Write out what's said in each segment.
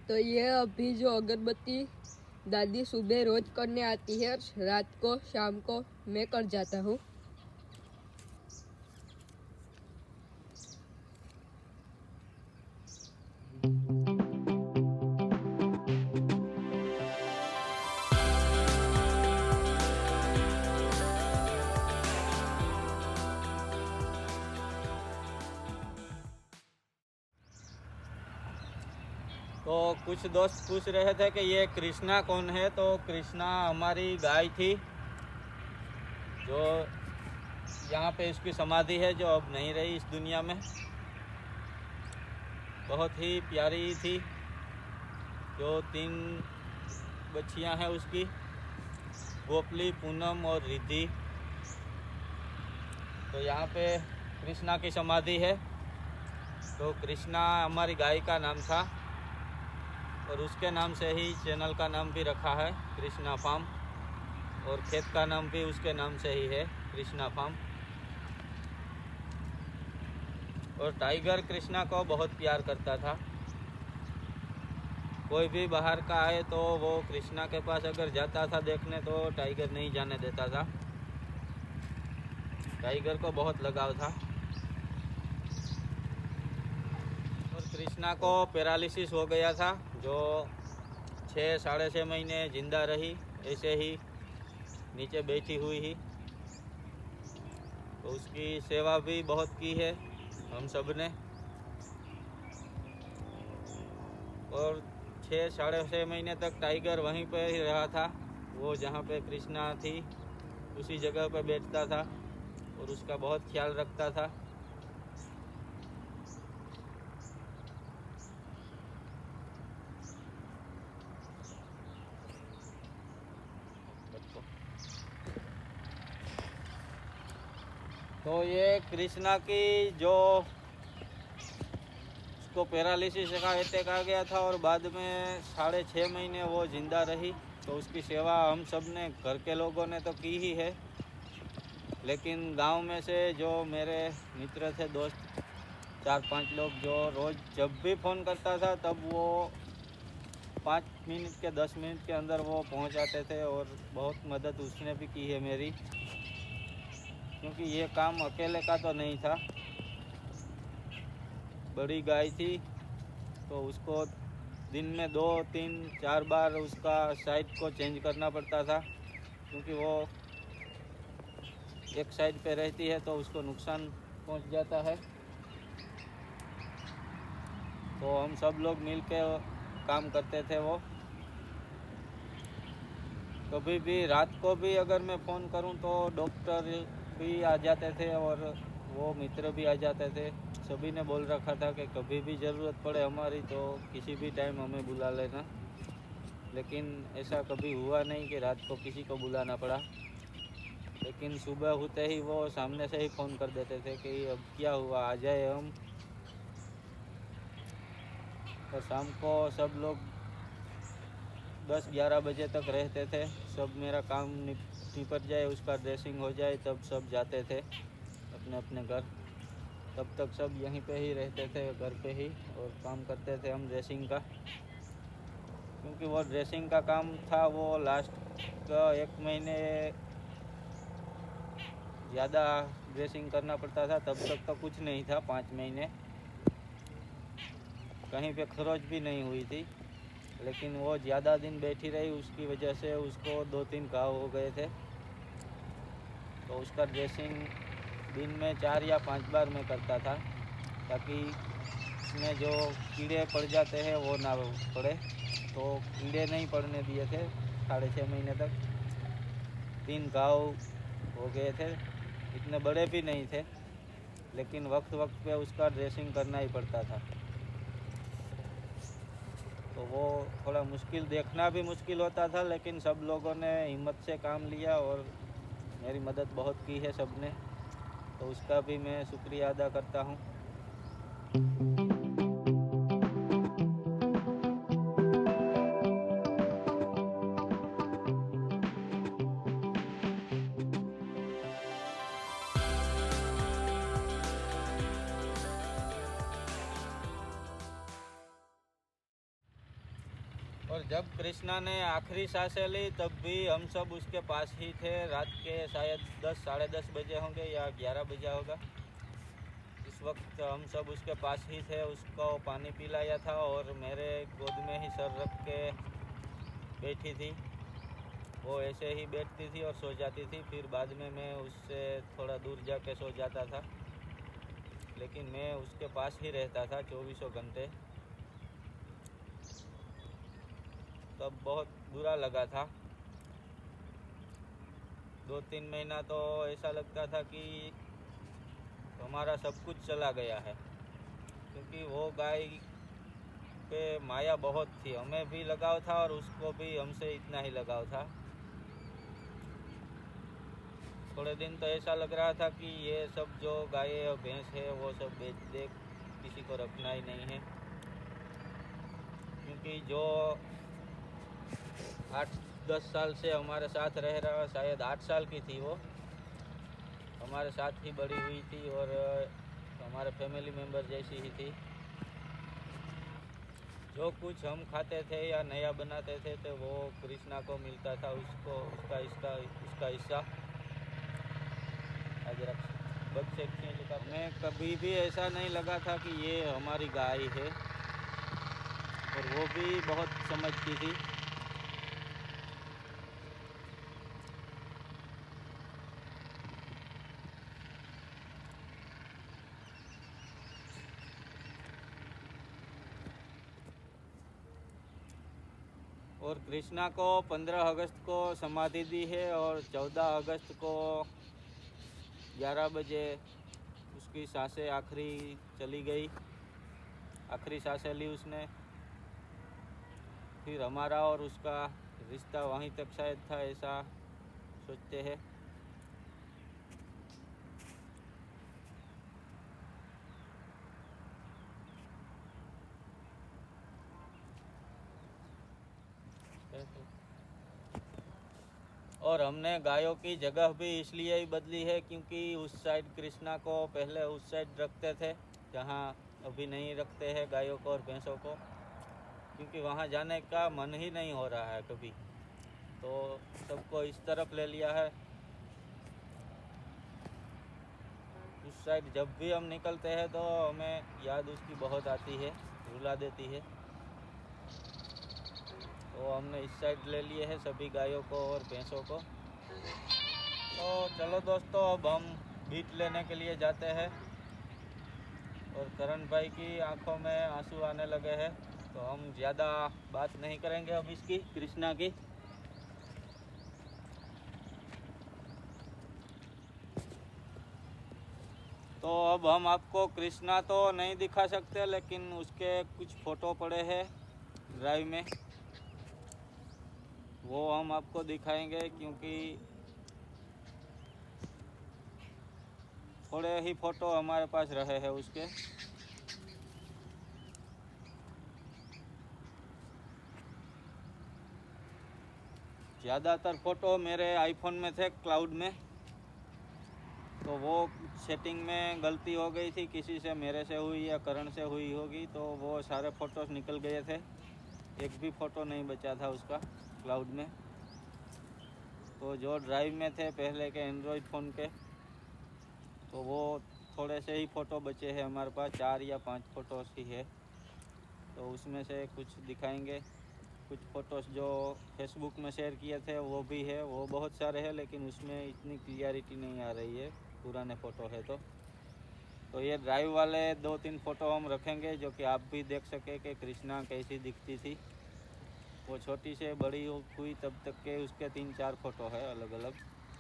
तो ये अभी जो अगरबत्ती दादी सुबह रोज करने आती है, रात को शाम को मैं कर जाता हूँ। तो कुछ दोस्त पूछ रहे थे कि ये कृष्णा कौन है। तो कृष्णा हमारी गाय थी, जो यहाँ पे इसकी समाधि है, जो अब नहीं रही इस दुनिया में। बहुत ही प्यारी थी। जो 3 बच्चियाँ हैं उसकी, गोपली, पूनम और रिद्धि। तो यहाँ पे कृष्णा की समाधि है। तो कृष्णा हमारी गाय का नाम था और उसके नाम से ही चैनल का नाम भी रखा है, कृष्णा फार्म। और खेत का नाम भी उसके नाम से ही है, कृष्णा फार्म। और टाइगर कृष्णा को बहुत प्यार करता था। कोई भी बाहर का आए तो वो कृष्णा के पास अगर जाता था देखने, तो टाइगर नहीं जाने देता था। टाइगर को बहुत लगाव था। और कृष्णा को पैरालिसिस हो गया था, जो 6 साढ़े 6 महीने जिंदा रही ऐसे ही नीचे बैठी हुई ही। तो उसकी सेवा भी बहुत की है हम सब ने। और 6 साढ़े 6 महीने तक टाइगर वहीं पे ही रहा था। वो जहाँ पे कृष्णा थी उसी जगह पे बैठता था और उसका बहुत ख्याल रखता था। तो ये कृष्णा की जो उसको पैरालिसिस का अटैक आ गया था और बाद में 6.5 महीने वो जिंदा रही। तो उसकी सेवा हम सब ने, घर के लोगों ने तो की ही है, लेकिन गांव में से जो मेरे मित्र थे, दोस्त 4-5 लोग, जो रोज़ जब भी फ़ोन करता था तब वो 5 मिनट के 10 मिनट के अंदर वो पहुंच जाते थे। और बहुत मदद उसने भी की है मेरी, क्योंकि ये काम अकेले का तो नहीं था। बड़ी गाय थी तो उसको दिन में 2-3-4 बार उसका साइड को चेंज करना पड़ता था, क्योंकि वो एक साइड पे रहती है तो उसको नुकसान पहुंच जाता है। तो हम सब लोग मिल के काम करते थे। वो कभी भी रात को भी अगर मैं फ़ोन करूं तो डॉक्टर भी आ जाते थे और वो मित्र भी आ जाते थे। सभी ने बोल रखा था कि कभी भी ज़रूरत पड़े हमारी तो किसी भी टाइम हमें बुला लेना। लेकिन ऐसा कभी हुआ नहीं कि रात को किसी को बुलाना पड़ा। लेकिन सुबह होते ही वो सामने से ही फ़ोन कर देते थे कि अब क्या हुआ, आ जाए हम। और शाम को सब लोग 10-11 बजे तक रहते थे। सब मेरा काम निपट जाए, उसका ड्रेसिंग हो जाए, तब सब जाते थे अपने अपने घर। तब तक सब यहीं पे ही रहते थे, घर पे ही, और काम करते थे हम ड्रेसिंग का। क्योंकि वो ड्रेसिंग का काम था, वो लास्ट का 1 महीने ज़्यादा ड्रेसिंग करना पड़ता था। तब तक तो कुछ नहीं था, 5 महीने कहीं पे खरोच भी नहीं हुई थी। लेकिन वो ज़्यादा दिन बैठी रही, उसकी वजह से उसको 2-3 घाव हो गए थे। तो उसका ड्रेसिंग दिन में 4 या 5 बार मैं करता था, ताकि उसमें जो कीड़े पड़ जाते हैं वो ना पड़े। तो कीड़े नहीं पड़ने दिए थे 6.5 महीने तक। 3 घाव हो गए थे, इतने बड़े भी नहीं थे, लेकिन वक्त वक्त पे उसका ड्रेसिंग करना ही पड़ता था। तो वो थोड़ा मुश्किल, देखना भी मुश्किल होता था, लेकिन सब लोगों ने हिम्मत से काम लिया और मेरी मदद बहुत की है सब ने। तो उसका भी मैं शुक्रिया अदा करता हूँ। और जब कृष्णा ने आखिरी सांसें ली तब भी हम सब उसके पास ही थे। रात के शायद 10 साढ़े 10 बजे होंगे या 11 बजे होगा। इस वक्त हम सब उसके पास ही थे। उसको पानी पिलाया था और मेरे गोद में ही सर रख के बैठी थी। वो ऐसे ही बैठती थी और सो जाती थी। फिर बाद में मैं उससे थोड़ा दूर जाके सो जाता था, लेकिन मैं उसके पास ही रहता था 24 घंटे। तब बहुत बुरा लगा था। 2-3 महीना तो ऐसा लगता था कि हमारा सब कुछ चला गया है, क्योंकि वो गाय पे माया बहुत थी। हमें भी लगाव था और उसको भी हमसे इतना ही लगाव था। थोड़े दिन तो ऐसा लग रहा था कि ये सब जो गाय और भैंस है वो सब बेच दे, किसी को रखना ही नहीं है। क्योंकि जो 8-10 साल से हमारे साथ रह रहा, शायद 8 साल की थी वो, हमारे साथ ही बड़ी हुई थी और हमारे फैमिली मेम्बर जैसी ही थी। जो कुछ हम खाते थे या नया बनाते थे तो वो कृष्णा को मिलता था, उसको उसका हिस्सा। आज बच्चे खींच का। हमें कभी भी ऐसा नहीं लगा था कि ये हमारी गाय है, और वो भी बहुत समझती थी। और कृष्णा को 15 अगस्त को समाधि दी है और 14 अगस्त को 11 बजे उसकी सांसें आखिरी चली गई, आखिरी सांसें ली उसने। फिर हमारा और उसका रिश्ता वहीं तक शायद था, ऐसा सोचते हैं। और हमने गायों की जगह भी इसलिए ही बदली है क्योंकि उस साइड कृष्णा को पहले उस साइड रखते थे जहाँ अभी नहीं रखते हैं गायों को और भैंसों को, क्योंकि वहाँ जाने का मन ही नहीं हो रहा है कभी। तो सबको इस तरफ ले लिया है। उस साइड जब भी हम निकलते हैं तो हमें याद उसकी बहुत आती है, रुला देती है। तो हमने इस साइड ले लिए हैं सभी गायों को और भैंसों को। तो चलो दोस्तों, अब हम बीट लेने के लिए जाते हैं। और करण भाई की आंखों में आंसू आने लगे हैं, तो हम ज़्यादा बात नहीं करेंगे अब इसकी, कृष्णा की। तो अब हम आपको कृष्णा तो नहीं दिखा सकते, लेकिन उसके कुछ फ़ोटो पड़े हैं ड्राइव में, वो हम आपको दिखाएंगे, क्योंकि थोड़े ही फ़ोटो हमारे पास रहे हैं उसके। ज़्यादातर फ़ोटो मेरे आईफोन में थे, क्लाउड में। तो वो सेटिंग में गलती हो गई थी, किसी से, मेरे से हुई या करण से हुई होगी, तो वो सारे फ़ोटोज़ निकल गए थे। एक भी फ़ोटो नहीं बचा था उसका क्लाउड में। तो जो ड्राइव में थे पहले के एंड्रॉयड फ़ोन के, तो वो थोड़े से ही फ़ोटो बचे हैं हमारे पास, 4 या 5 फ़ोटोज़ ही है। तो उसमें से कुछ दिखाएंगे। कुछ फ़ोटोज़ जो फेसबुक में शेयर किए थे वो भी है, वो बहुत सारे हैं, लेकिन उसमें इतनी क्लियरिटी नहीं आ रही है, पुराने फ़ोटो है। तो ये ड्राइव वाले 2-3 फ़ोटो हम रखेंगे, जो कि आप भी देख सके कि कृष्णा कैसी दिखती थी। वो छोटी से बड़ी हुई तब तक के उसके 3-4 फ़ोटो है अलग अलग,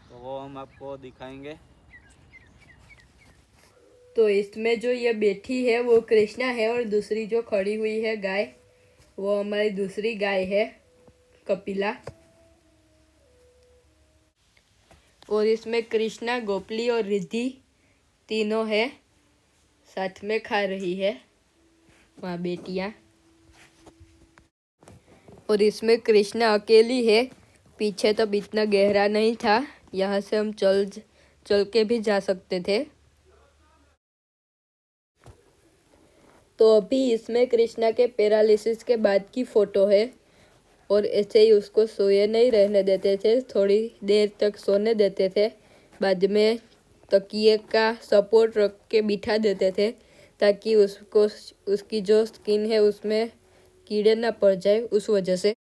तो वो हम आपको दिखाएंगे। तो इसमें जो ये बैठी है वो कृष्णा है, और दूसरी जो खड़ी हुई है गाय, वो हमारी दूसरी गाय है, कपिला। और इसमें कृष्णा, गोपली और रिद्धि तीनों है, साथ में खा रही है वहाँ बेटियाँ। और इसमें कृष्णा अकेली है। पीछे तब इतना गहरा नहीं था, यहाँ से हम चल के भी जा सकते थे। तो अभी इसमें कृष्णा के पैरालिसिस के बाद की फ़ोटो है, और ऐसे ही उसको सोए नहीं रहने देते थे, थोड़ी देर तक सोने देते थे। बाद में तकिए का सपोर्ट रख के बिठा देते थे ताकि उसको उसकी जो स्किन है उसमें कीड़े ना पड़ जाए उस वजह से।